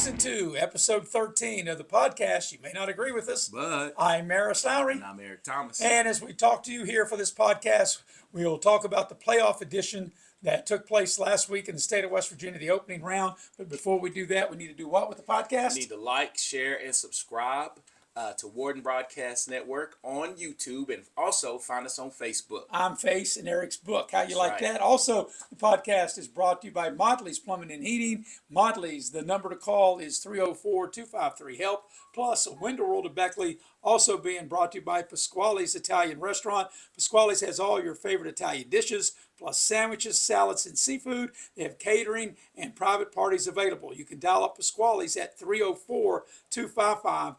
Season 2, Episode 13 of the podcast. You may not agree with us, But I'm Maris Lowry. and I'm Eric Thomas. And as we talk to you here for this podcast, we will talk about the playoff edition that took place last week in the state of West Virginia, the opening round. But before we do that, we need to do what with the podcast? You need to like, share, and subscribe to Warden Broadcast Network on YouTube, and also find us on Facebook. I'm Face and Eric's book. How you like right. that? Also, the podcast is brought to you by Modley's Plumbing and Heating. Modley's, the number to call is 304-253-HELP. Plus, Window World of Beckley, also being brought to you by Pasquale's Italian Restaurant. Pasquale's has all your favorite Italian dishes, plus sandwiches, salads, and seafood. They have catering and private parties available. You can dial up Pasquale's at 304-255-5253.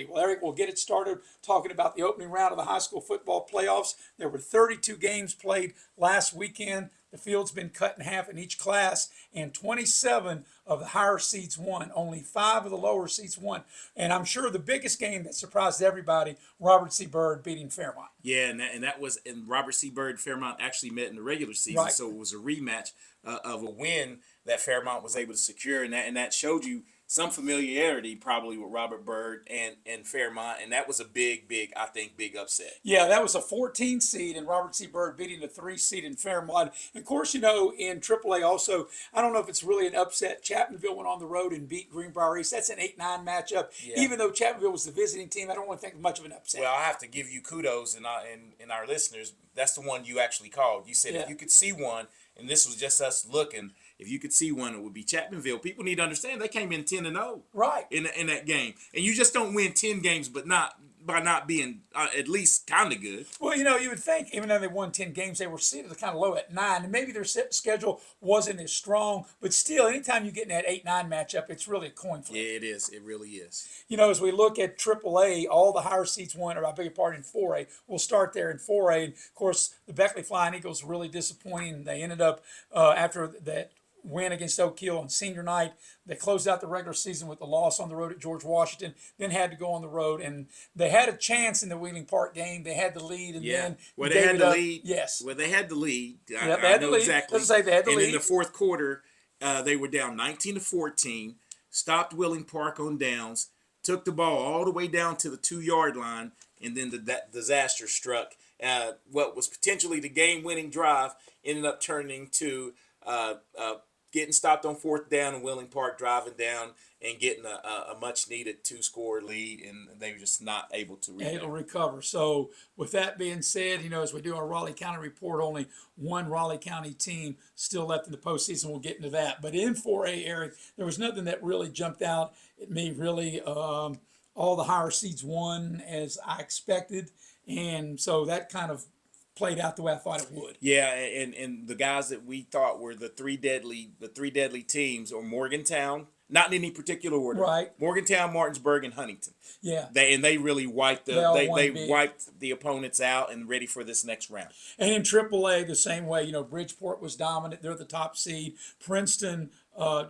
Well, Eric, we'll get it started talking about the opening round of the high school football playoffs. There were 32 games played last weekend. The field's been cut in half in each class, and 27 of the higher seeds won. Only 5 of the lower seeds won. And I'm sure the biggest game that surprised everybody, Robert C. Byrd beating Fairmont. Yeah, and that was, and Robert C. Byrd and Fairmont actually met in the regular season, Right. so it was a rematch of a win that Fairmont was able to secure, and that showed you some familiarity probably with Robert Byrd and Fairmont, and that was a big upset. Yeah, that was a 14 seed, and Robert C. Byrd beating the 3 seed in Fairmont. And of course, you know, in AAA also, I don't know if it's really an upset. Chapmanville went on the road and beat Greenbrier East. That's an 8-9 matchup. Yeah. Even though Chapmanville was the visiting team, I don't want to think much of an upset. Well, I have to give you kudos and our listeners. That's the one you actually called. You said Yeah. if you could see one, and this was just us looking, if you could see one, it would be Chapmanville. People need to understand they came in 10-0 Right. in that game, and you just don't win 10 games, but not by not being at least kind of good. Well, you know, you would think even though they won 10 games, they were seated kind of low at 9, and maybe their schedule wasn't as strong. But still, anytime you get in that 8-9 matchup, it's really a coin flip. Yeah, it is. It really is. You know, as we look at AAA, all the higher seeds won, or I beg your pardon, in 4A. We'll start there in 4A. And of course, the Beckley Flying Eagles were really disappointing. They ended up, after that win against Oak Hill on senior night, they closed out the regular season with a loss on the road at George Washington, then had to go on the road, and they had a chance in the Wheeling Park game. They had the lead, and then they had the lead. Yes. Well, they had the lead. They had the lead. Exactly. Let's say they had the lead. And in the fourth quarter, they were down 19-14, stopped Wheeling Park on downs, took the ball all the way down to the 2-yard line, and then that disaster struck. What was potentially the game-winning drive ended up turning to getting stopped on fourth down in Wheeling Park, driving down and getting a much-needed 2-score lead, and they were just not able to recover. So with that being said, you know, as we do our Raleigh County report, only one Raleigh County team still left in the postseason. We'll get into that. But in 4A, Eric, there was nothing that really jumped out at me, really. All the higher seeds won as I expected, and so that kind of played out the way I thought it would. Yeah, and the guys that we thought were the three deadly teams are Morgantown, not in any particular order. Right. Morgantown, Martinsburg, and Huntington. Yeah. They really wiped They wiped the opponents out and ready for this next round. And in AAA, the same way, you know, Bridgeport was dominant. They're the top seed. Princeton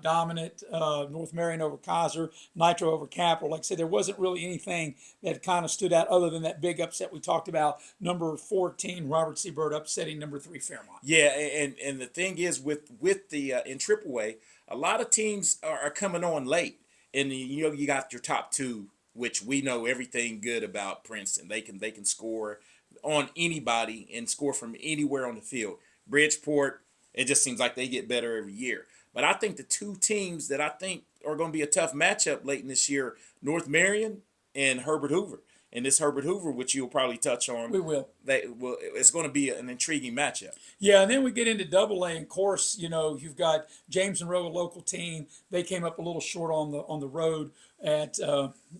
dominant. North Marion over Kaiser. Nitro over Capital. Like I said, there wasn't really anything that kind of stood out other than that big upset we talked about. Number 14, Robert C. Byrd upsetting number 3, Fairmont. Yeah, and the thing is with the in AAA, a lot of teams are coming on late, and you know you got your top 2, which we know everything good about Princeton. They can score on anybody and score from anywhere on the field. Bridgeport, it just seems like they get better every year. But I think the 2 teams that I think are going to be a tough matchup late in this year, North Marion and Herbert Hoover. And this Herbert Hoover, which you'll probably touch on. We will. It's going to be an intriguing matchup. Yeah, and then we get into AA. And of course, you know, you've got James Monroe, a local team. They came up a little short on the road at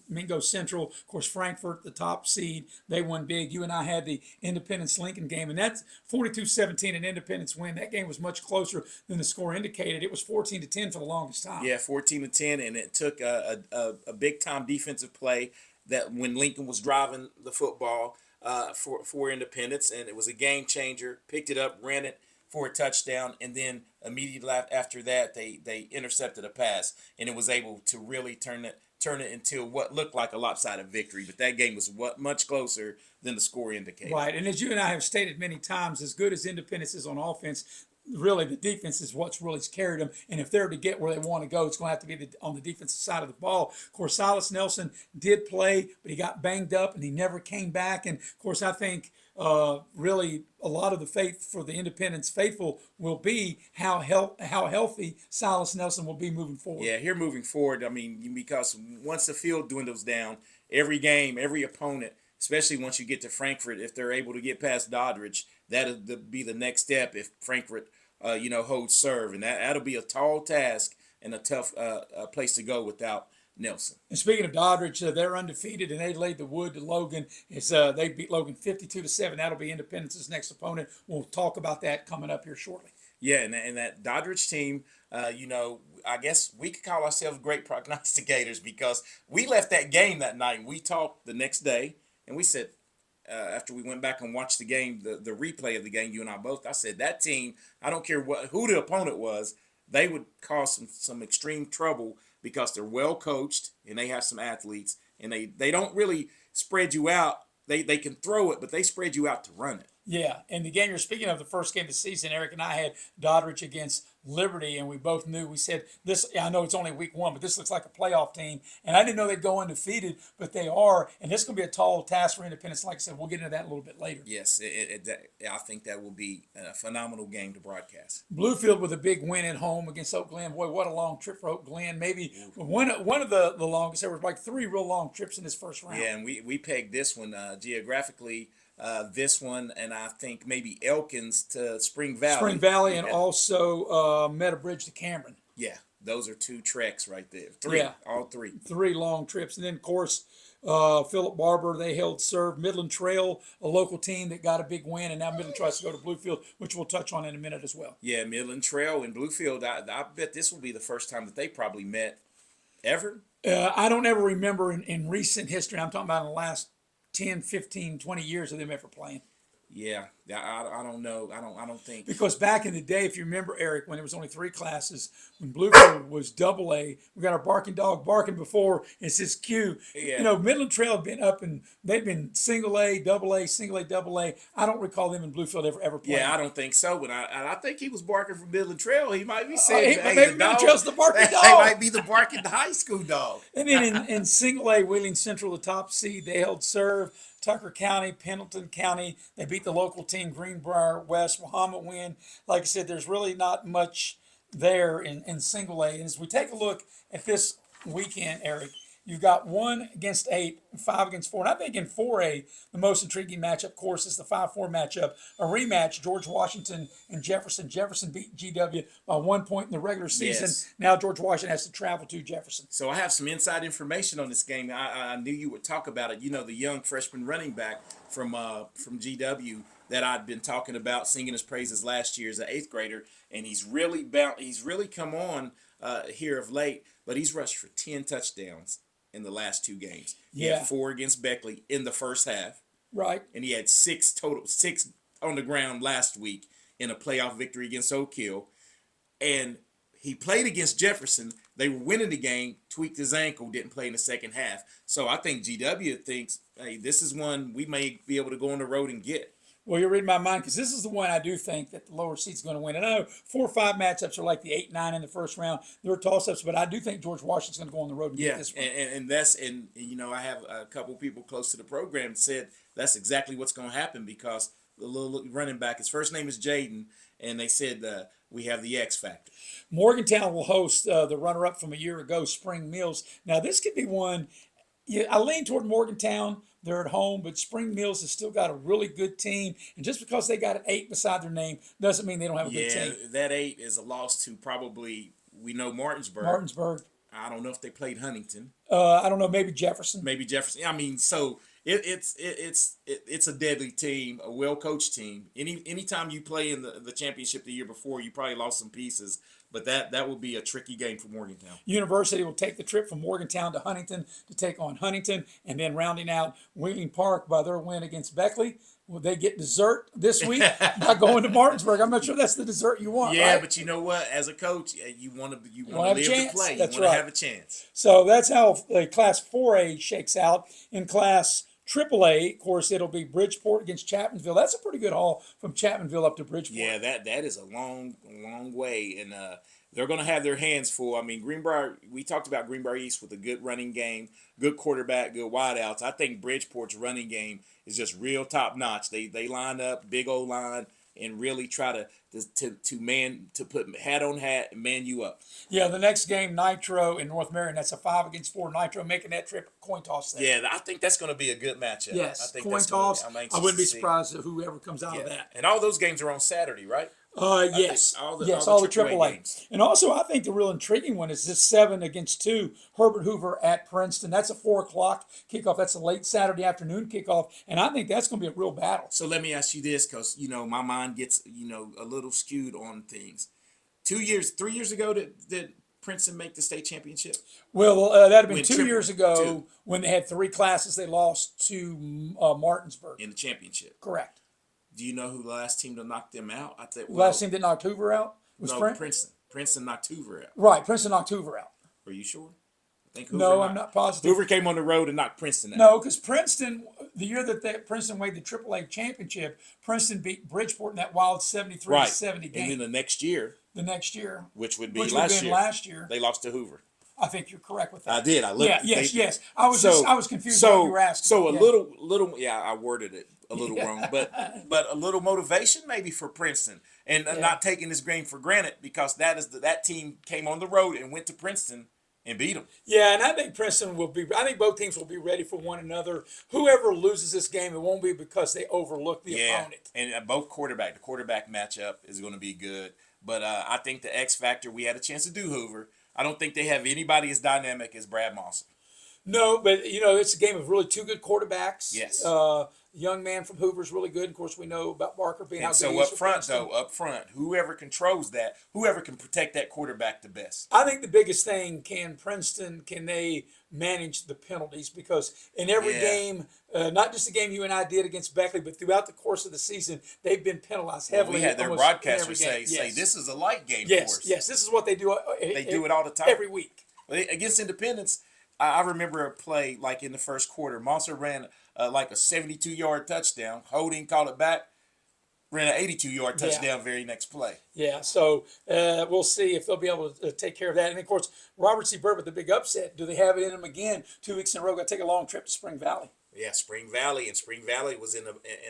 Mingo Central. Of course, Frankfort, the top seed, they won big. You and I had the Independence-Lincoln game, and that's 42-17, an Independence win. That game was much closer than the score indicated. It was 14-10 for the longest time. Yeah, 14-10, and it took a big-time defensive play that when Lincoln was driving the football for Independence, and it was a game changer. Picked it up, ran it for a touchdown, and then immediately after that, they intercepted a pass, and it was able to really turn it into what looked like a lopsided victory. But that game was much closer than the score indicated. Right, and as you and I have stated many times, as good as Independence is on offense, really the defense is what's really carried them. And if they're to get where they want to go, it's going to have to be on the defensive side of the ball. Of course, Silas Nelson did play, but he got banged up and he never came back. And of course, I think really a lot of the faith for the Independence faithful will be how healthy Silas Nelson will be moving forward. Yeah, here moving forward, I mean, because once the field dwindles down, every game, every opponent, especially once you get to Frankfurt, if they're able to get past Doddridge, that'll be the next step if Frankfurt, holds serve. And that'll be a tall task and a tough place to go without Nelson. And speaking of Doddridge, they're undefeated and they laid the wood to Logan. They beat Logan 52-7. That'll be Independence's next opponent. We'll talk about that coming up here shortly. Yeah, and that Doddridge team, I guess we could call ourselves great prognosticators because we left that game that night. We talked the next day, and we said, after we went back and watched the game, the replay of the game, you and I both, I said, that team, I don't care who the opponent was, they would cause some extreme trouble because they're well coached and they have some athletes, and they don't really spread you out. They can throw it, but they spread you out to run it. Yeah, and the game you're speaking of, the first game of the season, Eric and I had Doddridge against Liberty, and we both knew, we said, this, I know it's only week one, but this looks like a playoff team. And I didn't know they'd go undefeated, but they are. And this is going to be a tall task for Independence. Like I said, we'll get into that a little bit later. Yes, I think that will be a phenomenal game to broadcast. Bluefield with a big win at home against Oak Glen. Boy, what a long trip for Oak Glen. Maybe one of the longest. There were like 3 real long trips in this first round. Yeah, and we pegged this one geographically. This one, and I think maybe Elkins to Spring Valley. Spring Valley, and also Meadowbridge to Cameron. Yeah, those are 2 treks right there. 3, yeah. All 3. 3 long trips. And then, of course, Philip Barber, they held serve. Midland Trail, a local team that got a big win, and now Midland tries to go to Bluefield, which we'll touch on in a minute as well. Yeah, Midland Trail and Bluefield, I bet this will be the first time that they probably met ever. I don't ever remember in recent history, I'm talking about in the last 10, 15, 20 years of them ever playing. Yeah, I don't know. I don't think. Because back in the day, if you remember, Eric, when there was only 3 classes, when Bluefield was AA, we got our barking dog barking before. It's his cue. Yeah. Midland Trail had been up and they've been single A, single A, AA. I don't recall them in Bluefield ever playing. Yeah, I don't think so. But I think he was barking from Midland Trail. He might be saying, maybe Midland Trail's the barking dog. He might be the barking high school dog. And then in single A, Wheeling Central, the top seed, they held serve. Tucker County, Pendleton County, they beat the local team, Greenbrier West, Wahama win. Like I said, there's really not much there in single A. And as we take a look at this weekend, Eric, you've got 1 against 8, 5 against 4. And I think in 4A, the most intriguing matchup, of course, is the 5-4 matchup. A rematch, George Washington and Jefferson. Jefferson beat GW by 1 point in the regular season. Yes. Now George Washington has to travel to Jefferson. So I have some inside information on this game. I knew you would talk about it. The young freshman running back from GW that I'd been talking about, singing his praises last year as an 8th grader, and he's really come on here of late, but he's rushed for 10 touchdowns in the last 2 games. He had 4 against Beckley in the first half. Right. And he had 6 on the ground last week in a playoff victory against Oak Hill. And he played against Jefferson. They were winning the game, tweaked his ankle, didn't play in the second half. So I think GW thinks, hey, this is one we may be able to go on the road and get. Well, you're reading my mind because this is the one I do think that the lower seed's going to win. And I know 4 or 5 matchups are like the 8, 9 in the first round. There are toss-ups, but I do think George Washington's going to go on the road and get this one. And I have a couple people close to the program said that's exactly what's going to happen because the little running back, his first name is Jaden, and they said we have the X factor. Morgantown will host the runner-up from a year ago, Spring Mills. Now, this could be one. I lean toward Morgantown. They're at home, but Spring Mills has still got a really good team. And just because they got an 8 beside their name doesn't mean they don't have a good team. Yeah, that 8 is a loss to probably, we know Martinsburg. I don't know if they played Huntington. I don't know, maybe Jefferson. I mean, so it's a deadly team, a well-coached team. Anytime you play in the championship the year before, you probably lost some pieces. But that will be a tricky game for Morgantown. University will take the trip from Morgantown to Huntington to take on Huntington, and then rounding out Wheeling Park by their win against Beckley. Will they get dessert this week by going to Martinsburg? I'm not sure that's the dessert you want. Yeah, right? But you know what? As a coach, you want to live to play. That's you want to have a chance. So that's how Class 4A shakes out. In Class AAA, of course, it'll be Bridgeport against Chapmanville. That's a pretty good haul from Chapmanville up to Bridgeport. Yeah, that is a long way, and they're going to have their hands full. I mean, Greenbrier. We talked about Greenbrier East with a good running game, good quarterback, good wideouts. I think Bridgeport's running game is just real top notch. They line up, big old line, and really try to put hat on hat and man you up. Yeah, the next game, Nitro in North Marion. That's a 5-4 Nitro, making that trip coin toss there. Yeah, I think that's going to be a good matchup. Yes, I think coin that's toss. I wouldn't be see. surprised if whoever comes out of that. And all those games are on Saturday, right? Yes, all the AAA games. And also, I think the real intriguing one is this 7-2 Herbert Hoover at Princeton. That's a 4 o'clock kickoff. That's a late Saturday afternoon kickoff, and I think that's going to be a real battle. So let me ask you this, because my mind gets a little skewed on things. 3 years ago, did Princeton make the state championship? Well, that'd have been Win 2 years ago two. when they had 3 classes. They lost to Martinsburg. In the championship. Correct. Do you know who the last team to knock them out? I think Last team that knocked Hoover out was Princeton. Princeton knocked Hoover out. Right, Princeton knocked Hoover out. Are you sure? I think Hoover No, I'm not positive. Hoover came on the road and knocked Princeton out. No, because Princeton, the year that Princeton won the AAA championship, Princeton beat Bridgeport in that wild 73-70 game. And then the next year, which would be last year, they lost to Hoover. I think you're correct with that. I did. I looked. Yeah, yes. I was confused what you were asking. So little. Yeah, I worded it a little wrong, but a little motivation maybe for Princeton, and not taking this game for granted, because that team came on the road and went to Princeton and beat them. Yeah, and I think Princeton will be. I think both teams will be ready for one another. Whoever loses this game, it won't be because they overlooked the opponent. And the quarterback matchup is going to be good. But I think the X factor, we had a chance to do Hoover. I don't think they have anybody as dynamic as Brad Moss. No, but it's a game of really two good quarterbacks. Yes. Young man from Hoover is really good. Of course, we know about Barker being and how good so he is up front, whoever controls that, whoever can protect that quarterback the best. I think the biggest thing, can they manage the penalties? Because in every game, not just the game you and I did against Beckley, but throughout the course of the season, they've been penalized heavily. We had their broadcasters say this is a light game for us. Yes, this is what they do. They do it all the time. Every week. Against Independence, I remember a play like in the first quarter. Monster ran like a 72-yard touchdown. Holding called it back. Ran an 82-yard touchdown very next play. Yeah, so we'll see if they'll be able to take care of that. And, of course, Robert C. Burt with the big upset. Do they have it in them again 2 weeks in a row? Got to take a long trip to Spring Valley. Yeah, Spring Valley was in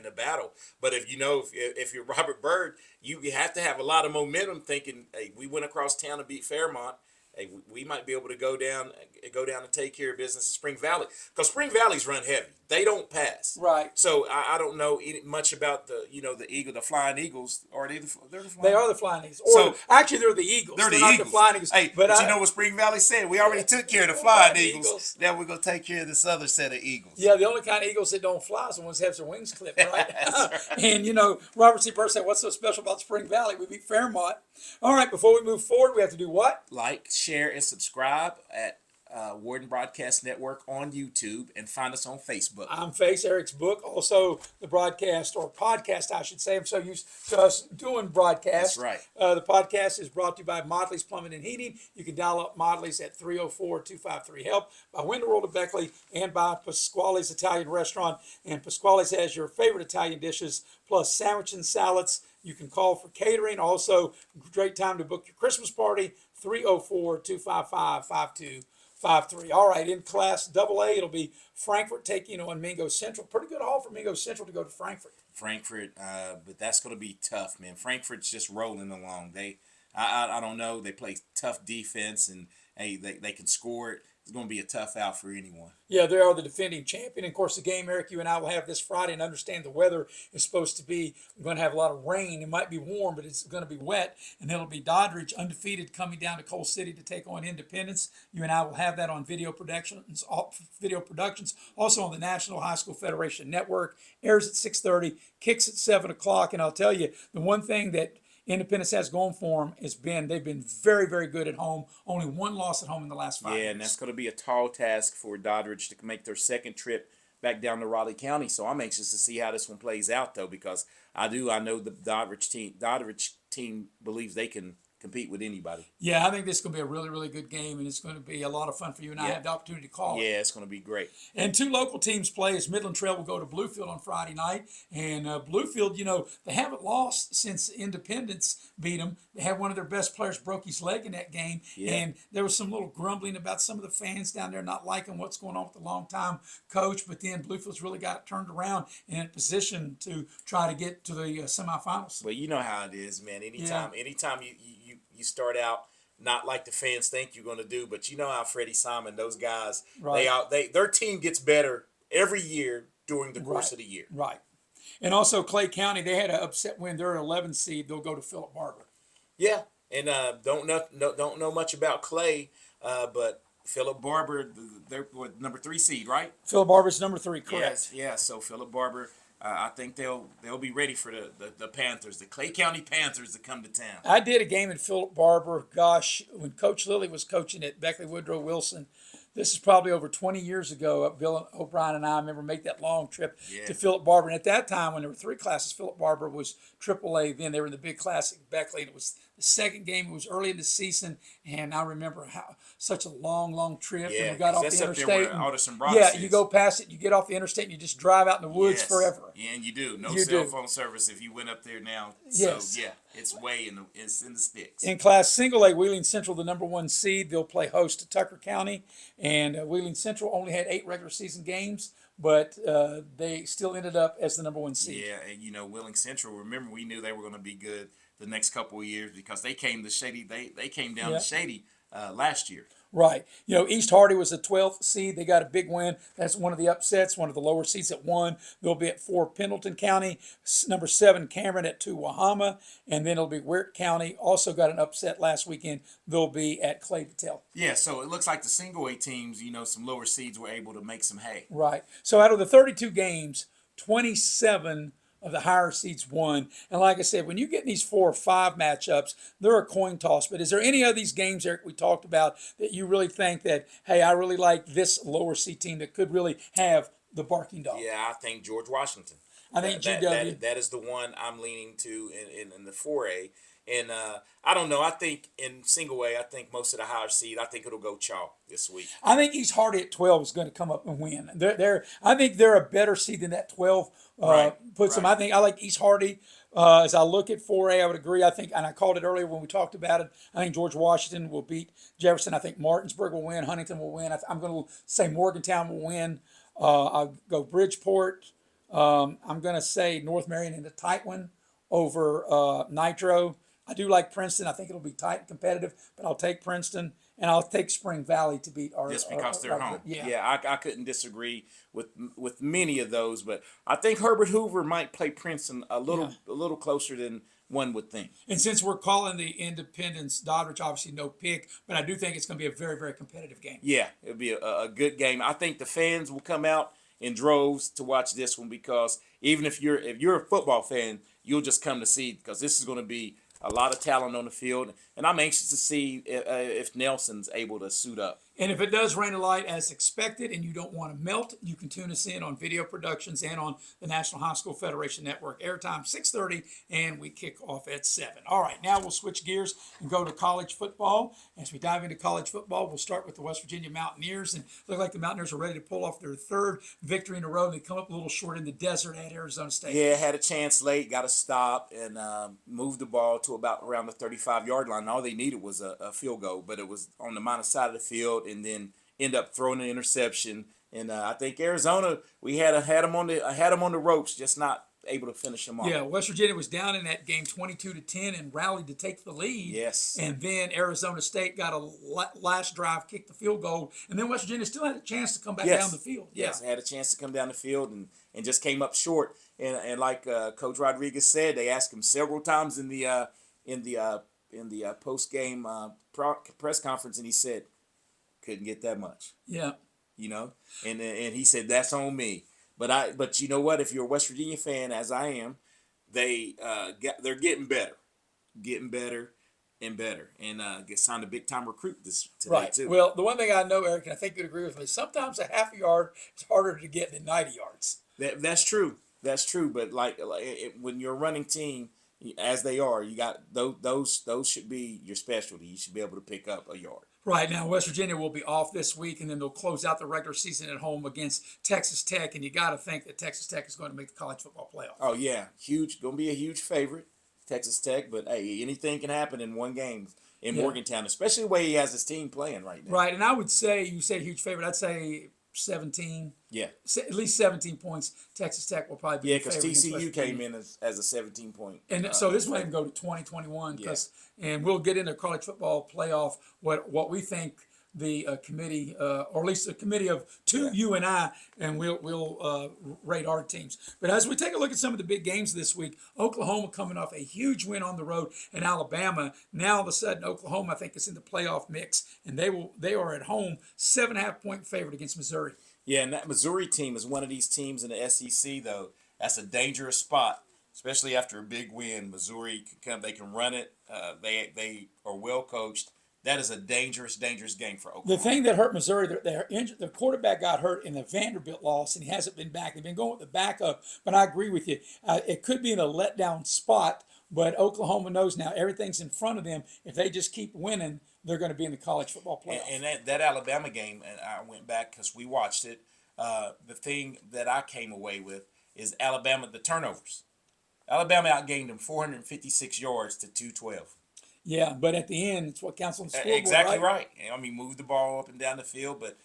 a battle. But if you're Robert Byrd, you have to have a lot of momentum, thinking, hey, we went across town to beat Fairmont. Hey, we might be able to go down and take care of business in Spring Valley, because Spring Valley's run heavy. They don't pass. Right. So I don't know much about the Flying Eagles. Are they're the Flying Eagles? They are the Flying Eagles. Or actually, they're the Eagles. They're not Eagles. The Flying Eagles. Hey, but you know what Spring Valley said? We already took care of the Flying Eagles. Now we're gonna take care of this other set of Eagles. Yeah, the only kind of Eagles that don't fly is the ones that have their wings clipped, right? Right. And Robert C. Burt said, "What's so special about Spring Valley? We beat Fairmont." All right, before we move forward, we have to do what? Like, share, and subscribe at Warden Broadcast Network on YouTube, and find us on Facebook. I'm Face, Eric's book, also the broadcast, or podcast, I should say. I'm so used to us doing broadcasts. That's right. The podcast is brought to you by Modley's Plumbing and Heating. You can dial up Modley's at 304-253-HELP, by Window World of Beckley, and by Pasquale's Italian Restaurant. And Pasquale's has your favorite Italian dishes, plus sandwich and salads. You can call for catering. Also, great time to book your Christmas party, 304-255-5253. All right, in Class AA, it'll be Frankfort taking on Mingo Central. Pretty good haul for Mingo Central to go to Frankfort. But that's going to be tough, man. Frankfurt's just rolling along. I don't know. They play tough defense, and hey, they can score it. It's going to be a tough out for anyone. Yeah, they are the defending champion. And of course, the game, Eric, you and I will have this Friday, and understand the weather is supposed to be, we're going to have a lot of rain. It might be warm, but it's going to be wet. And it'll be Doddridge undefeated coming down to Coal City to take on Independence. You and I will have that on video productions, also on the National High School Federation Network. Airs at 6:30, kicks at 7 o'clock. And I'll tell you, the one thing that Independence has going for them they've been very, very good at home. Only one loss at home in the last 5 years. Yeah, and that's going to be a tall task for Doddridge to make their second trip back down to Raleigh County. So I'm anxious to see how this one plays out, though, because I know the Doddridge team believes they can compete with anybody. Yeah, I think this is going to be a really, really good game, and it's going to be a lot of fun for you and I Yeah. have the opportunity to call it. Yeah, it's going to be great. And two local teams play as Midland Trail will go to Bluefield on Friday night. And Bluefield, they haven't lost since Independence beat them. They had one of their best players broke his leg in that game. Yeah. And there was some little grumbling about some of the fans down there not liking what's going on with the longtime coach. But then Bluefield's really got it turned around and in a position to try to get to the semifinals. But you know how it is, man. Anytime you start out not like the fans think you're going to do, but you know how Freddie Simon, those guys, Right. their team gets better every year during the course of the year. Right. And also Clay County, they had an upset win. They're an 11 seed. They'll go to Philip Barber. Yeah, and don't know much about Clay, but Philip Barber, they're number 3 seed, right? Philip Barber's number 3, correct? Yes, yeah. So Philip Barber, I think they'll be ready for the Panthers, the Clay County Panthers, to come to town. I did a game in Philip Barber, gosh, when Coach Lilly was coaching at Beckley Woodrow Wilson. This is probably over 20 years ago. Bill O'Brien and I remember make that long trip to Philip Barber. And at that time, when there were 3 classes, Philip Barber was AAA. Then they were in the big classic Beckley. And it was the second game. It was early in the season. And I remember how such a long trip. Yeah, and we got off the that's interstate. up there where Alderson Bronx Yeah, is. you go past it, you get off the interstate, and you just drive out in the woods forever. Yeah, and you do. No You cell do. phone service if you went up there now. Yes. So, yeah, it's it's in the sticks. In Class Single A, Wheeling Central, the number 1 seed, they'll play host to Tucker County. And Wheeling Central only had 8 regular season games, but they still ended up as the number 1 seed. Yeah, and Wheeling Central, remember, we knew they were going to be good the next couple of years because they came to Shady. They came down to Shady last year. Right. East Hardy was the 12th seed. They got a big win. That's one of the upsets, one of the lower seeds at 1. They'll be at 4, Pendleton County. Number 7, Cameron at 2, Wahama. And then it'll be Wirt County. Also got an upset last weekend. They'll be at Clay Patel. Yeah, so it looks like the single A teams, some lower seeds were able to make some hay. Right. So out of the 32 games, 27 of the higher seeds won. And like I said, when you get in these 4 or 5 matchups, they're a coin toss. But is there any of these games, Eric, we talked about that you really think that, hey, I really like this lower seed team that could really have the barking dog? Yeah, I think George Washington. I think GW. That is the one I'm leaning to in the 4A. And I don't know. I think in single A, I think most of the higher seed, I think it'll go Chaw this week. I think East Hardy at 12 is going to come up and win. I think they're a better seed than that 12 puts them. I like East Hardy. As I look at 4A, I would agree. I think, and I called it earlier when we talked about it, I think George Washington will beat Jefferson. I think Martinsburg will win. Huntington will win. I'm going to say Morgantown will win. I'll go Bridgeport. I'm going to say North Marion in a tight one over Nitro. I do like Princeton. I think it'll be tight and competitive, but I'll take Princeton, and I'll take Spring Valley to beat our. Just because they're home. Yeah. I couldn't disagree with many of those, but I think Herbert Hoover might play Princeton a little closer than one would think. And since we're calling the Independence Doddridge, obviously no pick, but I do think it's going to be a very, very competitive game. Yeah, it'll be a good game. I think the fans will come out in droves to watch this one because even if you're a football fan, you'll just come to see because this is going to be a lot of talent on the field, and I'm anxious to see if Nelson's able to suit up. And if it does rain a light as expected and you don't want to melt, you can tune us in on Video Productions and on the National High School Federation Network. Airtime 6:30, and we kick off at 7. All right, now we'll switch gears and go to college football. As we dive into college football, we'll start with the West Virginia Mountaineers. And look like the Mountaineers are ready to pull off their 3rd victory in a row. They come up a little short in the desert at Arizona State. Yeah, had a chance late, got to stop, and moved the ball to about around the 35-yard line. All they needed was a field goal, but it was on the minus side of the field, and then end up throwing an interception. And I think Arizona, we had them on the ropes, just not able to finish them off. Yeah, West Virginia was down in that game 22-10 and rallied to take the lead. Yes. And then Arizona State got a last drive, kicked the field goal, and then West Virginia still had a chance to come back down the field. Yes, had a chance to come down the field and just came up short. And like Coach Rodriguez said, they asked him several times in the post game press conference, and he said couldn't get that much. Yeah. And he said that's on me. But you know what? If you're a West Virginia fan, as I am, they're getting better and better, and get signed a big time recruit today too. Well, the one thing I know, Eric, and I think you'd agree with me, sometimes a half a yard is harder to get than 90 yards. That's true. That's true. But like when you're a running team, as they are. You got those should be your specialty. You should be able to pick up a yard. Right now, West Virginia will be off this week, and then they'll close out the regular season at home against Texas Tech. And you got to think that Texas Tech is going to make the college football playoff. Oh yeah, huge. Gonna be a huge favorite, Texas Tech. But hey, anything can happen in one game in Morgantown, especially the way he has his team playing right now. Right, and I would say you say huge favorite. I'd say 17. Yeah. At least 17 points. Texas Tech will probably be Yeah, the because favorite against West TCU Virginia. came in as a 17-point. And so this might even go to 2021 and we'll get into college football playoff what we think the committee or at least the committee of two, you and I, and we'll rate our teams. But as we take a look at some of the big games this week, Oklahoma coming off a huge win on the road in Alabama. Now all of a sudden Oklahoma I think is in the playoff mix, and they are at home 7.5-point favorite against Missouri. Yeah, and that Missouri team is one of these teams in the SEC, though. That's a dangerous spot, especially after a big win. Missouri can come, they can run it. They are well coached. That is a dangerous game for Oklahoma. The thing that hurt Missouri, they're injured. The quarterback got hurt in the Vanderbilt loss, and he hasn't been back. They've been going with the backup, but I agree with you. It could be in a letdown spot, but Oklahoma knows now everything's in front of them. If they just keep winning, they're going to be in the college football playoff. And that Alabama game, and I went back because we watched it. The thing that I came away with is Alabama, the turnovers. Alabama outgained them 456 yards to 212. Yeah, but at the end, it's what counts on the scoreboard. Exactly right. I mean, moved the ball up and down the field, but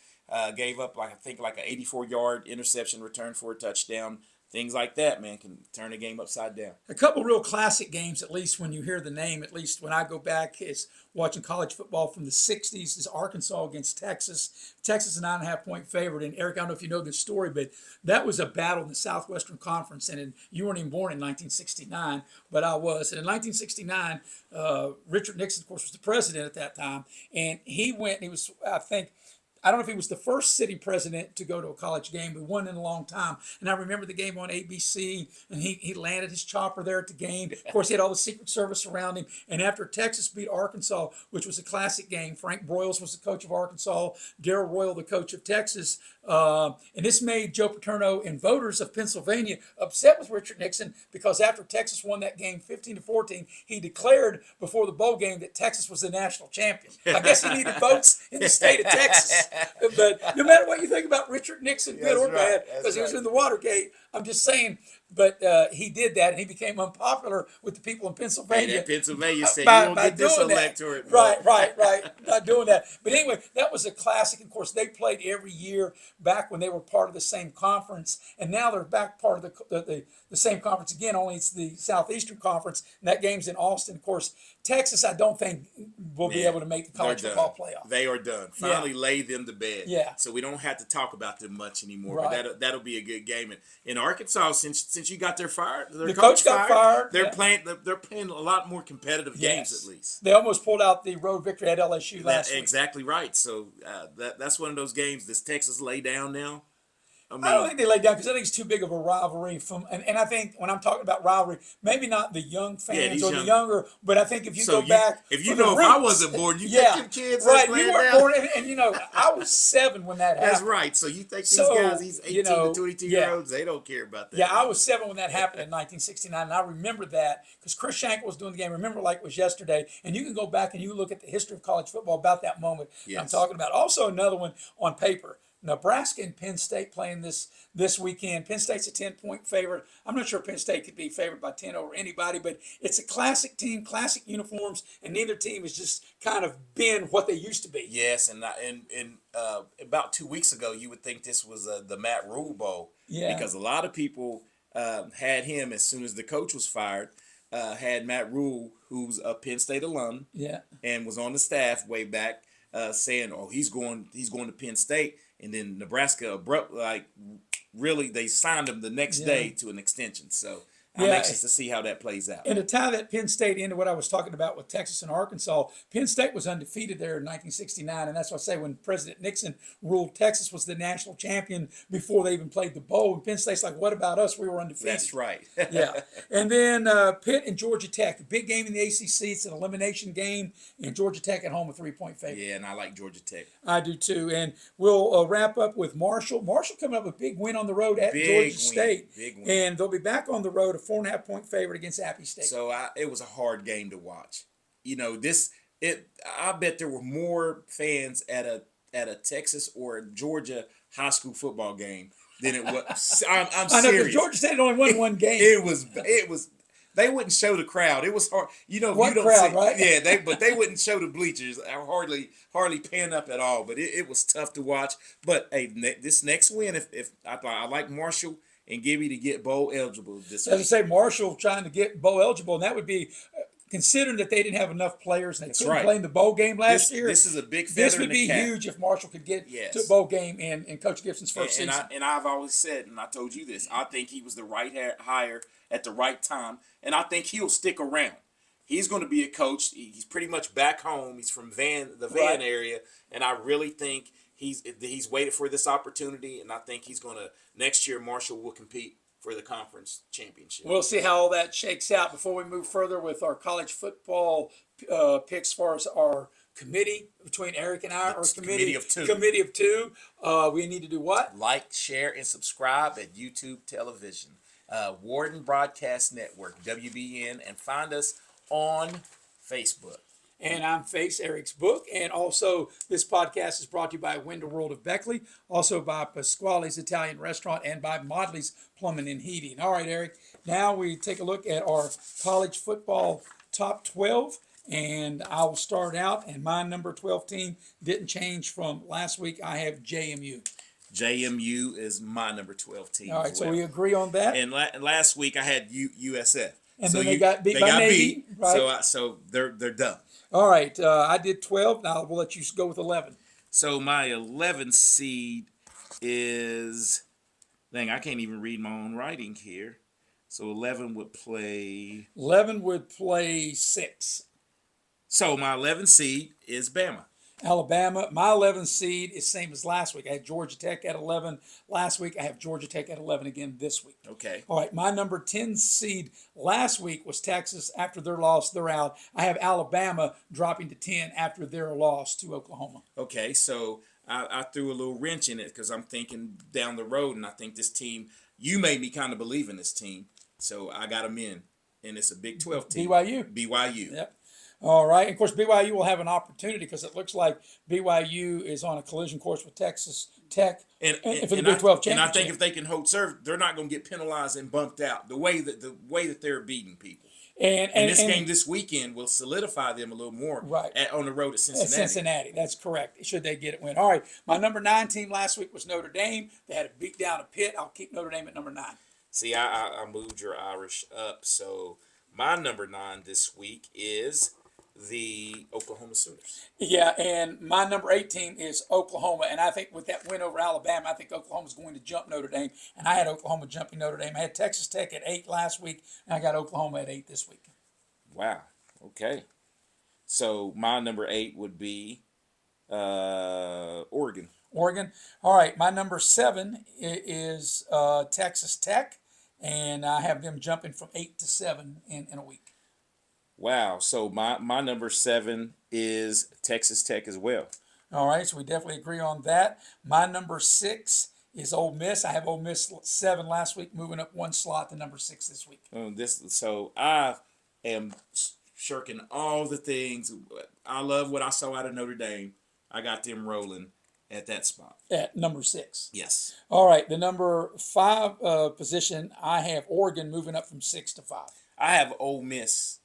gave up I think an 84-yard interception return for a touchdown. Things like that, man, can turn the game upside down. A couple real classic games, at least when you hear the name, at least when I go back, is watching college football from the 60s, is Arkansas against Texas. Texas is a 9.5-point favorite. And Eric, I don't know if you know this story, but that was a battle in the Southwestern Conference. And you weren't even born in 1969, but I was. And in 1969, Richard Nixon, of course, was the president at that time. And he was, I don't know if he was the first sitting president to go to a college game, but one in a long time. And I remember the game on ABC, and he landed his chopper there at the game. Of course, he had all the Secret Service around him. And after Texas beat Arkansas, which was a classic game, Frank Broyles was the coach of Arkansas, Darrell Royal the coach of Texas. And this made Joe Paterno and voters of Pennsylvania upset with Richard Nixon because after Texas won that game 15-14, he declared before the bowl game that Texas was the national champion. I guess he needed votes in the state of Texas. But no matter what you think about Richard Nixon, good or bad, because he was in the Watergate, I'm just saying. But he did that, and he became unpopular with the people in Pennsylvania. And Pennsylvania said, you don't get this electorate. Right, not doing that. But anyway, that was a classic. Of course, they played every year back when they were part of the same conference, and now they're back part of the same conference again, only it's the Southeastern Conference, and that game's in Austin. Of course, Texas, I don't think will be able to make the college football playoff. They are done. Finally lay them to bed. Yeah. So we don't have to talk about them much anymore. Right. But that'll be a good game. And in Arkansas, since you got their coach got fired. They're playing a lot more competitive games at least. They almost pulled out the road victory at LSU last week. Exactly right. So that's one of those games. Does Texas lay down now? I don't think they lay down because I think it's too big of a rivalry. And I think when I'm talking about rivalry, maybe not the young fans the younger, but I think if you go back. If I wasn't born, you think them kids right, you weren't born. And I was 7 when that happened. That's right. So you think these guys, these 18 to 22-year-olds, they don't care about that. Yeah, I was 7 when that happened in 1969, and I remember that because Chris Shank was doing the game. Remember like it was yesterday. And you can go back and you look at the history of college football about that moment I'm talking about. Also another one on paper. Nebraska and Penn State playing this weekend. Penn State's a 10-point favorite. I'm not sure Penn State could be favored by 10 over anybody, but it's a classic team, classic uniforms, and neither team has just kind of been what they used to be. Yes, and about 2 weeks ago, you would think this was the Matt Rule Bowl because a lot of people had him as soon as the coach was fired. Had Matt Rule, who's a Penn State alum, and was on the staff way back, saying, "Oh, he's going to Penn State." And then Nebraska really they signed him the next day to an extension. So I'm anxious to see how that plays out. And to tie that Penn State into what I was talking about with Texas and Arkansas, Penn State was undefeated there in 1969. And that's why I say when President Nixon ruled, Texas was the national champion before they even played the bowl. And Penn State's like, what about us? We were undefeated. That's right. And then Pitt and Georgia Tech, a big game in the ACC. It's an elimination game. And Georgia Tech at home, a 3-point favorite. Yeah, and I like Georgia Tech. I do too. And we'll wrap up with Marshall. Marshall coming up with a big win on the road at Georgia State. Big win. And they'll be back on the road 4.5 point favorite against Appy State. So it was a hard game to watch. You know, I bet there were more fans at a Texas or a Georgia high school football game than it was. I'm I know, because serious. Georgia State only won one game. It was. They wouldn't show the crowd. It was hard. You know, What you don't crowd, see, right? Yeah, they wouldn't show the bleachers. Hardly pan up at all. But it was tough to watch. But hey, this next win, if I like Marshall and Gibby to get bowl eligible this As I week. say, Marshall trying to get bowl eligible, and that would be considering that they didn't have enough players and they couldn't play in the bowl game last year. This is a big feather This would in the be cap. huge if Marshall could get Yes. to a bowl game in Coach Gibson's first season. And I've always said, and I told you this, I think he was the right hire at the right time, and I think he'll stick around. He's going to be a coach. He's pretty much back home. He's from the Van area, and I really think he's waited for this opportunity, and I think he's going to next year. Marshall will compete for the conference championship. We'll see how all that shakes out before we move further with our college football picks as far as our committee between Eric and I, or committee of two. Committee of two. We need to do what? Like, share, and subscribe at YouTube television, Warden Broadcast Network, WBN, and find us on Facebook. And I'm Face Eric's book. And also, this podcast is brought to you by Window World of Beckley, also by Pasquale's Italian Restaurant, and by Modley's Plumbing and Heating. All right, Eric. Now we take a look at our college football top 12. And I will start out. And my number 12 team didn't change from last week. I have JMU. JMU is my number 12 team. All right, as well. so we agree on that. And last week I had USF. And then they got beat by Navy, right? So they're done. All right, I did 12. Now we'll let you go with 11. So my 11 seed is, dang, I can't even read my own writing here. So 11 would play. 11 would play 6. So my 11 seed is Bama. Alabama. My 11 seed is same as last week. I had Georgia Tech at 11 last week. I have Georgia Tech at 11 again this week. Okay. All right, my number 10 seed last week was Texas. After their loss, they're out. I have Alabama dropping to 10 after their loss to Oklahoma. Okay, so I threw a little wrench in it because I'm thinking down the road, and I think this team, you made me kind of believe in this team. So I got them in, and it's a Big 12 team. BYU. Yep. All right. And of course, BYU will have an opportunity because it looks like BYU is on a collision course with Texas Tech and for the Big 12 championship. And I think if they can hold serve, they're not going to get penalized and bumped out the way that they're beating people. And this game this weekend will solidify them a little more on the road at Cincinnati. That's correct. Should they get it win. All right. My number 9 team last week was Notre Dame. They had a beat down a Pitt. I'll keep Notre Dame at number 9. See, I moved your Irish up. So my number 9 this week is the Oklahoma Sooners. Yeah, and my number 8 team is Oklahoma, and I think with that win over Alabama, I think Oklahoma's going to jump Notre Dame, and I had Oklahoma jumping Notre Dame. I had Texas Tech at 8 last week, and I got Oklahoma at 8 this week. Wow. Okay. So my number 8 would be Oregon. Oregon. All right, my number 7 is Texas Tech, and I have them jumping from 8 to 7 in a week. Wow. So my number 7 is Texas Tech as well. All right, so we definitely agree on that. My number 6 is Ole Miss. I have Ole Miss 7 last week, moving up 1 slot to number 6 this week. So I am shirking all the things. I love what I saw out of Notre Dame. I got them rolling at that spot. At number 6. Yes. All right, the number 5 position, I have Oregon moving up from 6 to 5. I have Ole Miss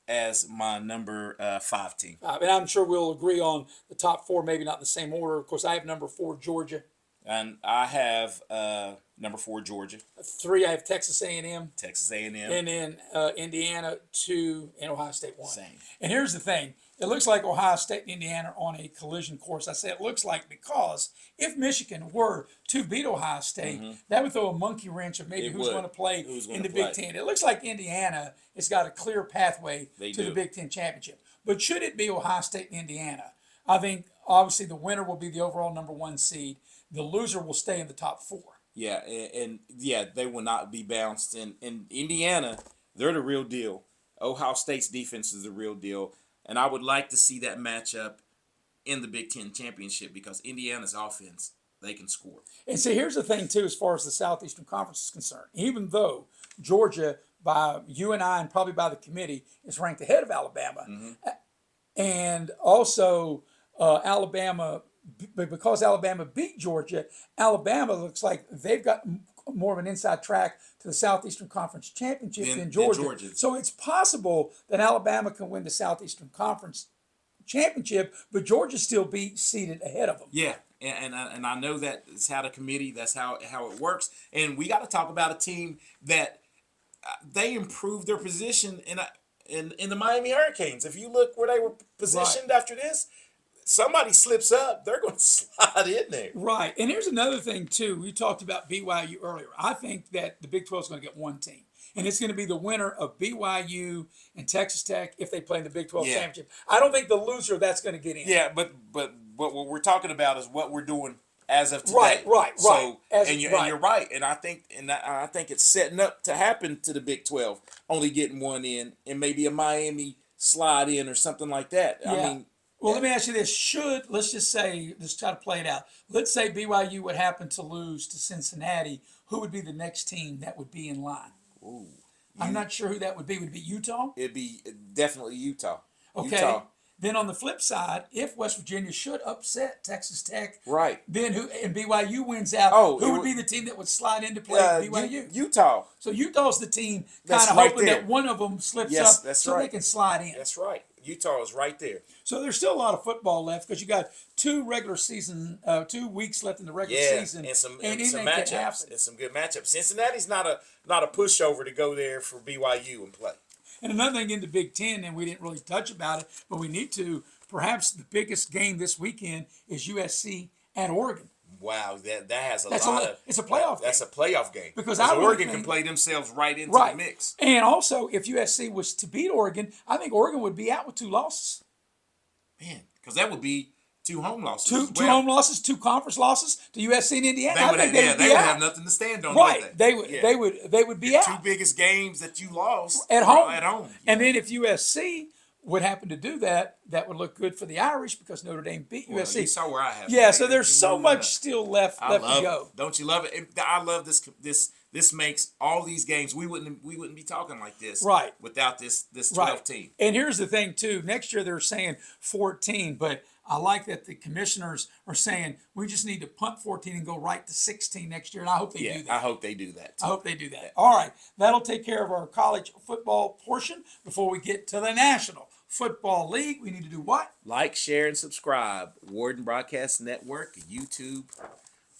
as my number 5 team. And I'm sure we'll agree on the top 4, maybe not in the same order. Of course, I have number 4, Georgia. And I have number 4, Georgia. 3, I have Texas A&M. Texas A&M. And then Indiana 2 and Ohio State 1. Same. And here's the thing. It looks like Ohio State and Indiana are on a collision course. I say it looks like because if Michigan were to beat Ohio State, that would throw a monkey wrench of maybe who's going to play in the Big Ten. It looks like Indiana has got a clear pathway to the Big Ten championship. But should it be Ohio State and Indiana, I think obviously the winner will be the overall number 1 seed. The loser will stay in the top 4. Yeah, and they will not be bounced. And Indiana, they're the real deal. Ohio State's defense is the real deal. And I would like to see that matchup in the Big Ten championship because Indiana's offense, they can score. And see, here's the thing, too, as far as the Southeastern Conference is concerned. Even though Georgia by you and I and probably by the committee, is ranked ahead of Alabama. Mm-hmm. And also, Alabama, because Alabama beat Georgia, Alabama looks like they've got more of an inside track to the Southeastern Conference Championship than Georgia. So it's possible that Alabama can win the Southeastern Conference Championship, but Georgia still be seated ahead of them. Yeah, and I know that it's how the committee, that's how it works. And we got to talk about a team that they improved their position in the Miami Hurricanes. If you look where they were positioned after this, somebody slips up, they're going to slide in there. Right. And here's another thing, too. We talked about BYU earlier. I think that the Big 12 is going to get one team. And it's going to be the winner of BYU and Texas Tech if they play in the Big 12 championship. I don't think the loser of that's going to get in. Yeah, but what we're talking about is what we're doing as of today. Right. So, and you're right. And I think it's setting up to happen to the Big 12, only getting one in, and maybe a Miami slide in or something like that. Yeah. I mean, well, let me ask you this. Let's just say, let's try to play it out. Let's say BYU would happen to lose to Cincinnati. Who would be the next team that would be in line? Ooh, I'm not sure who that would be. Would it be Utah? It'd be definitely Utah. Okay. Utah. Then on the flip side, if West Virginia should upset Texas Tech, right, then and BYU wins out, who would be the team that would slide into play BYU? Utah. So Utah's the team kind of hoping that one of them slips up so they can slide in. That's right. Utah is right there. So there's still a lot of football left because you got 2 weeks left in the regular season, and some matchups and some good matchups. Cincinnati's not a pushover to go there for BYU and play. And another thing in the Big Ten, and we didn't really touch about it, but we need to. Perhaps the biggest game this weekend is USC at Oregon. Wow, that has it's a playoff game. That's a playoff game. Because Oregon can play themselves right into the mix. And also, if USC was to beat Oregon, I think Oregon would be out with 2 losses. Man, because that would be 2 home losses. Two home losses, 2 conference losses to USC and Indiana. They would have nothing to stand on. Right, they would be out. 2 biggest games that you lost at home. Yeah. And then if USC would happen to do that, that would look good for the Irish because Notre Dame beat USC. You saw where I have. Yeah, so there's so much still left to go. Don't you love it? I love this. This makes all these games. We wouldn't be talking like this without this 12 team. And here's the thing too. Next year they're saying 14, but I like that the commissioners are saying we just need to punt 14 and go right to 16 next year, and I hope they do that. I hope they do that too. I hope they do that. All right, that'll take care of our college football portion. Before we get to the National Football League, we need to do what? Like, share, and subscribe. Warden Broadcast Network, YouTube,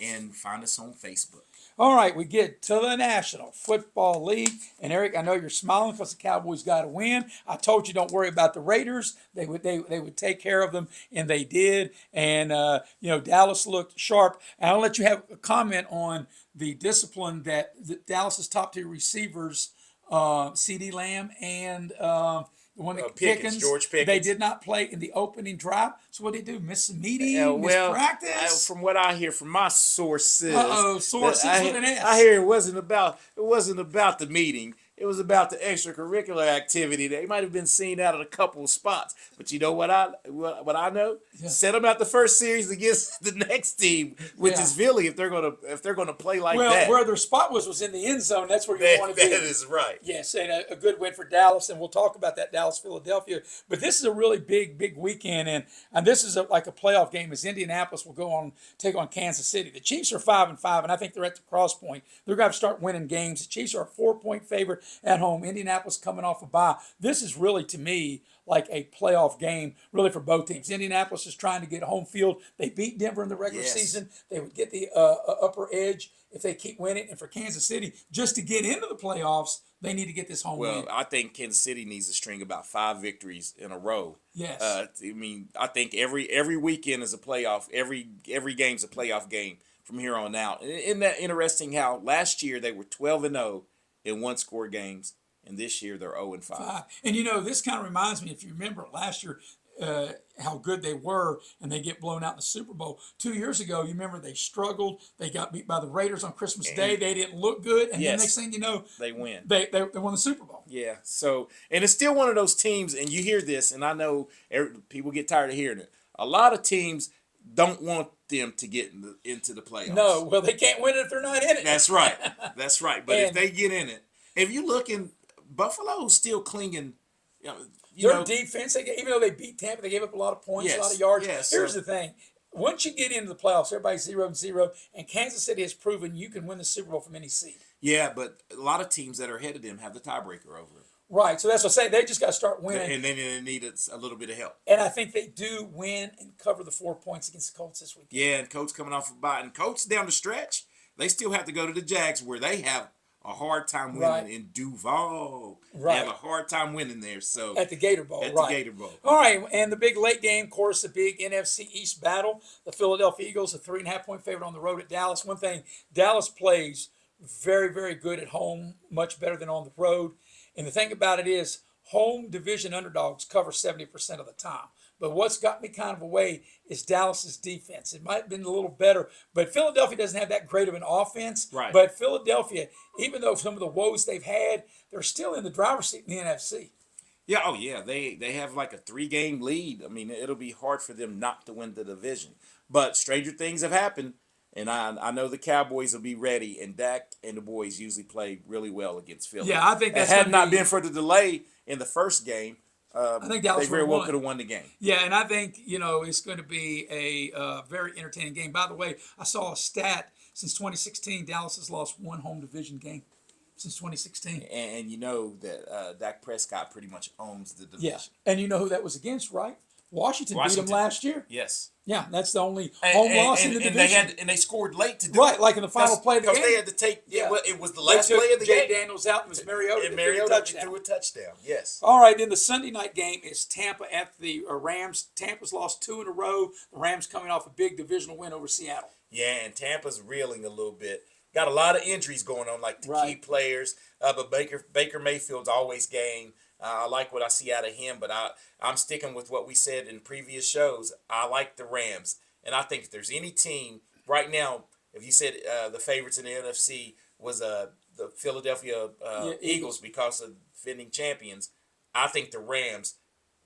and find us on Facebook. All right, we get to the National Football League. And Eric, I know you're smiling because the Cowboys got to win. I told you don't worry about the Raiders. They would take care of them, and they did. And, Dallas looked sharp. And I'll let you have a comment on the discipline that Dallas's top 2 receivers, CeeDee Lamb and the one that George Pickens. They did not play in the opening drive. So what did they do? Miss some meeting? Miss practice? From what I hear from my sources, sources with an S. I hear it wasn't about the meeting. It was about the extracurricular activity. They might have been seen out at a couple of spots, but you know what I know? Yeah. Set them out the first series against the next team, which is Philly, if they're gonna play like that. Well, where their spot was in the end zone. That's where you want to be. That is right. Yes, and a good win for Dallas, and we'll talk about that Dallas-Philadelphia. But this is a really big weekend, and this is like a playoff game as Indianapolis will take on Kansas City. The Chiefs are 5-5, and I think they're at the cross point. They're going to start winning games. The Chiefs are a 4-point favorite at home. Indianapolis coming off a bye. This is really, to me, like a playoff game, really, for both teams. Indianapolis is trying to get home field. They beat Denver in the regular season. They would get the upper edge if they keep winning. And for Kansas City, just to get into the playoffs, they need to get this home win. Well, I think Kansas City needs to string about 5 victories in a row. Yes. I think every weekend is a playoff. Every game's a playoff game from here on out. Isn't that interesting how last year they were 12-0 in 1-score games, and this year they're 0-5. And this kind of reminds me, if you remember last year, how good they were, and they get blown out in the Super Bowl. 2 years ago, you remember they struggled. They got beat by the Raiders on Christmas Day. They didn't look good, and then next thing you know, they win. They won the Super Bowl. Yeah. So, and it's still one of those teams, and you hear this, and I know people get tired of hearing it. A lot of teams don't want them to get into the playoffs. No, well, they can't win it if they're not in it. That's right. That's right. But if they get in it, if you look in Buffalo's still clinging. Their defense, even though they beat Tampa, they gave up a lot of points, a lot of yards. Here's the thing. Once you get into the playoffs, everybody's 0-0, and Kansas City has proven you can win the Super Bowl from any seed. Yeah, but a lot of teams that are ahead of them have the tiebreaker over them. Right, so that's what I say. They just got to start winning. And then they need a little bit of help. And I think they do win and cover the 4 points against the Colts this week. Yeah, and Colts coming off a bye. And Colts down the stretch, they still have to go to the Jags where they have a hard time winning in Duval. Right. They have a hard time winning there. So at the Gator Bowl. The Gator Bowl. All right, and the big late game, of course, the big NFC East battle. The Philadelphia Eagles, a 3.5-point favorite on the road at Dallas. One thing, Dallas plays very, very good at home, much better than on the road. And the thing about it is, home division underdogs cover 70% of the time. But what's got me kind of away is Dallas's defense. It might have been a little better, but Philadelphia doesn't have that great of an offense. Right. But Philadelphia, even though some of the woes they've had, they're still in the driver's seat in the NFC. Yeah, oh yeah, they have like a 3-game lead. I mean, it'll be hard for them not to win the division. But stranger things have happened, and I know the Cowboys will be ready, and Dak and the boys usually play really well against Philly. Yeah, I think that's had not been for the delay in the first game, I think Dallas they very well could have won the game. Yeah, and I think, it's going to be a very entertaining game. By the way, I saw a stat. Since 2016, Dallas has lost one home division game since 2016. And you know that Dak Prescott pretty much owns the division. Yeah, and you know who that was against, right? Washington beat them last year. Yes. Yeah, that's the only home loss in the division. And they scored late to do it. Like in the final play of the game. Because they had to take, it was the last play of the game. Jay Daniels out and it was Mariota. And Mariota threw a touchdown, yes. All right, then the Sunday night game is Tampa at the Rams. Tampa's lost 2 in a row. The Rams coming off a big divisional win over Seattle. Yeah, and Tampa's reeling a little bit. Got a lot of injuries going on, like the key players. But Baker Mayfield's always game. I like what I see out of him, but I'm sticking with what we said in previous shows. I like the Rams. And I think if there's any team right now, if you said the favorites in the NFC was the Philadelphia Eagles because of defending champions, I think the Rams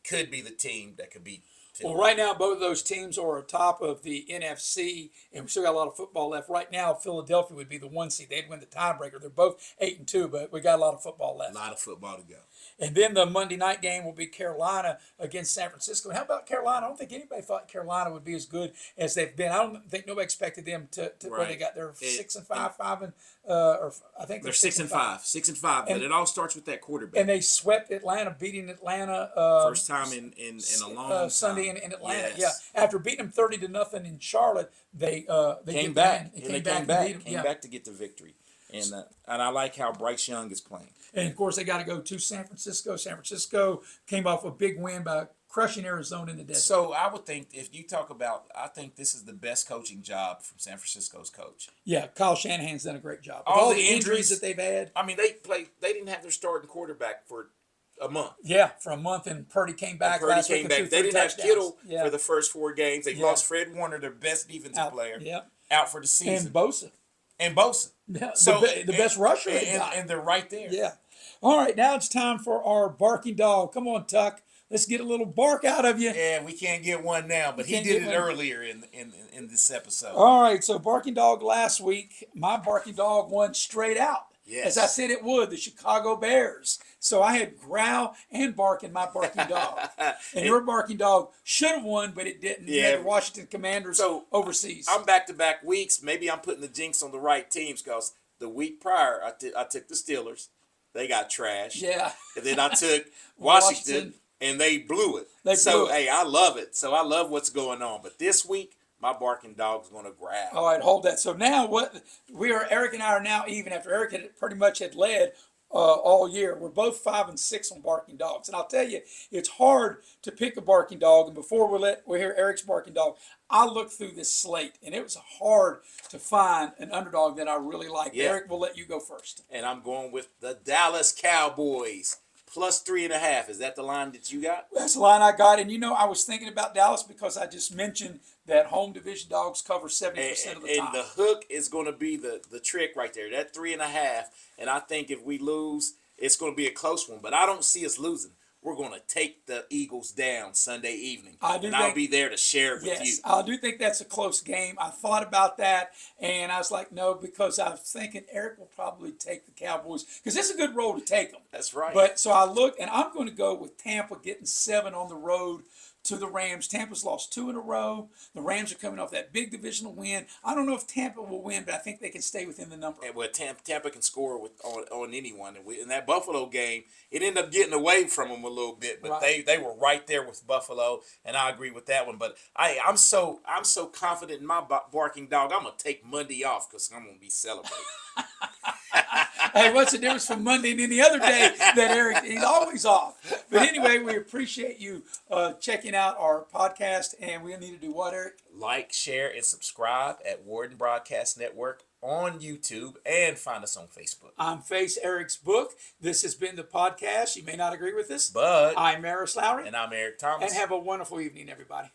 could be the team that could beat. Well, right now, both of those teams are atop of the NFC, and we still got a lot of football left. Right now, Philadelphia would be the 1 seed. They'd win the tiebreaker. They're both 8-2, but we got a lot of football left. A lot of football to go. And then the Monday night game will be Carolina against San Francisco. And how about Carolina? I don't think anybody thought Carolina would be as good as they've been. I don't think nobody expected them to where they got their 6-5, or I think they're 6-5, 6-5. But it all starts with that quarterback. And they swept Atlanta, beating Atlanta first time in a long time. Sunday in Atlanta. Yes. Yeah, after beating them 30-0 in Charlotte, they came back. Came back to get the victory. And I like how Bryce Young is playing. And, of course, they got to go to San Francisco. San Francisco came off a big win by crushing Arizona in the desert. So I would think if you talk about, I think this is the best coaching job from San Francisco's coach. Yeah, Kyle Shanahan's done a great job. All the injuries that they've had. I mean, they didn't have their starting quarterback for a month. Yeah, for a month, and Purdy came back last week. They didn't have Kittle for the first 4 games. They lost Fred Warner, their best defensive player, out for the season. And Bosa. Yeah, so the best rusher and they're right there. Yeah. All right, now it's time for our barking dog. Come on, Tuck. Let's get a little bark out of you. Yeah, we can't get one now, but he did it earlier in this episode. All right, so barking dog last week. My barking dog won straight out. Yes. As I said it would, the Chicago Bears. So I had growl and bark in my barking dog. And your barking dog should have won, but it didn't. You had the Washington Commanders overseas. I'm back-to-back weeks. Maybe I'm putting the jinx on the right teams because the week prior, I took the Steelers. They got trashed. Yeah. And then I took Washington, and they blew it. Hey, I love it. So I love what's going on. But this week, my barking dog's going to growl. All right, hold that. So now Eric and I are now even after Eric had pretty much had led all year. We're both 5-6 on barking dogs. And I'll tell you, it's hard to pick a barking dog. And before we hear Eric's barking dog, I looked through this slate, and it was hard to find an underdog that I really like. Yeah. Eric, we'll let you go first. And I'm going with the Dallas Cowboys. Plus 3.5. Is that the line that you got? That's the line I got. And, I was thinking about Dallas because I just mentioned that home division dogs cover 70% of the time. And the hook is going to be the trick right there. That 3.5. And I think if we lose, it's going to be a close one. But I don't see us losing. we're going to take the Eagles down Sunday evening. I do and I'll think- be there to share it with Yes, you. I do think that's a close game. I thought about that, and I was like, no, because I was thinking Eric will probably take the Cowboys because it's a good road to take them. That's right. But so I looked, and I'm going to go with Tampa getting 7 on the road to the Rams. Tampa's lost 2 in a row. The Rams are coming off that big divisional win. I don't know if Tampa will win, but I think they can stay within the number. And well, Tampa can score on anyone. And in that Buffalo game, it ended up getting away from them a little bit, but Right. they were right there with Buffalo, and I agree with that one. But I'm so confident in my barking dog. I'm gonna take Monday off because I'm gonna be celebrating. Hey, what's the difference from Monday and any other day that Eric, he's always off. But anyway, we appreciate you checking out our podcast, and we need to do what, Eric? Like, share, and subscribe at Warden Broadcast Network on YouTube, and find us on Facebook. I'm Face Eric's Book. This has been the podcast. You may not agree with us, But I'm Maris Lowery, and I'm Eric Thomas. and have a wonderful evening, everybody.